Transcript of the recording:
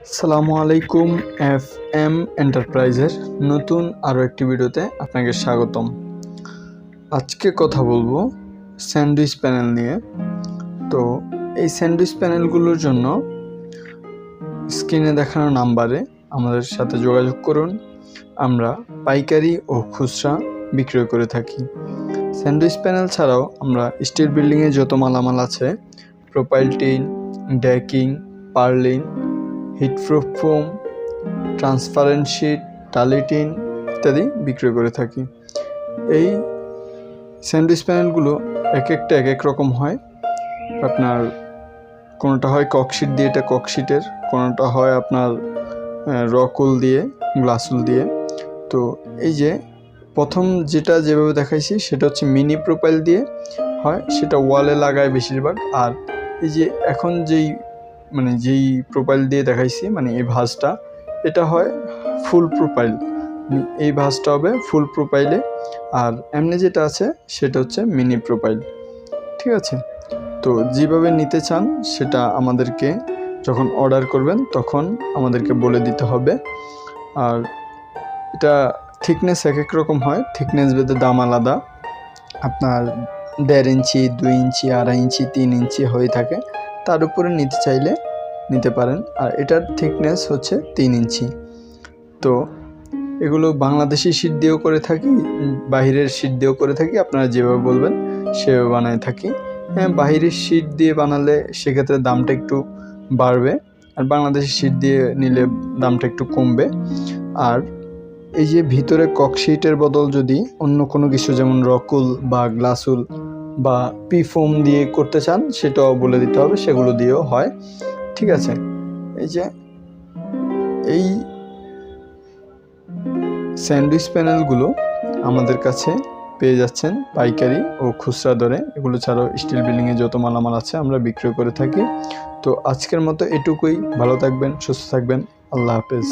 আসসালামু আলাইকুম। FM এন্টারপ্রাইজের নতুন আরও একটি ভিডিওতে আপনাকে স্বাগতম। আজকে কথা বলবো স্যান্ডউইচ প্যানেল নিয়ে। তো এই স্যান্ডউইচ প্যানেলগুলোর জন্য স্ক্রিনে দেখানো নাম্বারে আমাদের সাথে যোগাযোগ করুন। আমরা পাইকারি ও খুচরা বিক্রয় করে থাকি। স্যান্ডউইচ প্যানেল ছাড়াও আমরা স্টিল বিল্ডিংয়ে যত মালামাল আছে, profile tin, decking, purlin, heatproof foam, transparent sheet, টালি টিন ইত্যাদি বিক্রয় করে থাকি। এই স্যান্ডউইচ প্যানেলগুলো এক একটা এক এক রকম হয়। আপনার কোনোটা হয় ককশিট দিয়ে, এটা ককশিটের, কোনোটা হয় আপনার রকুল দিয়ে, গ্লাসুল দিয়ে। তো এই যে প্রথম যেটা যেভাবে দেখাইছি সেটা হচ্ছে মিনি প্রোপাইল দিয়ে হয়, সেটা ওয়ালে লাগায় বেশিরভাগ। আর এই যে এখন যেই প্রোপাইল দিয়ে দেখাইছি, এই ভাঁজটা, এটা হয় ফুল প্রোপাইল। এই ভাঁজটা হবে ফুল প্রোপাইলে, আর এমনি যেটা আছে সেটা হচ্ছে মিনি প্রোপাইল। ঠিক আছে? তো যেভাবে নিতে চান সেটা আমাদেরকে যখন অর্ডার করবেন তখন আমাদেরকে বলে দিতে হবে। আর এটা থিকনেস এক এক রকম হয়, থিকনেস ভেদে দাম আলাদা। আপনার 1.5 ইঞ্চি, 2 ইঞ্চি, 2.5 ইঞ্চি, 3 ইঞ্চি হয়ে থাকে। তার উপরে নিতে চাইলে নিতে পারেন। আর এটার থিকনেস হচ্ছে 3 ইঞ্চি। তো এগুলো বাংলাদেশি শিট দিয়েও করে থাকি, বাহিরের শিট দিয়েও করে থাকি। আপনারা যেভাবে বলবেন সেভাবে বানায় থাকি। হ্যাঁ, বাহিরের শিট দিয়ে বানালে সেক্ষেত্রে দামটা একটু বাড়বে, আর বাংলাদেশি শিট দিয়ে নিলে দামটা একটু কমবে। আর এই যে ভিতরে ককশিটের বদল যদি অন্য কোনো কিছু যেমন রকুল বা গ্লাসুল বা পি ফোম দিয়ে করতে চান সেটাও বলে দিতে হবে, সেগুলো দিয়েও হয়। ঠিক আছে? এই যে এই স্যান্ডউইচ প্যানেলগুলো আমাদের কাছে পেয়ে যাচ্ছেন পাইকারি ও খুচরা দরে। এগুলো ছাড়াও স্টিল বিল্ডিংয়ে যত মালামাল আছে আমরা বিক্রয় করে থাকি। তো আজকের মতো এটুকুই। ভালো থাকবেন, সুস্থ থাকবেন। আল্লাহ হাফেজ।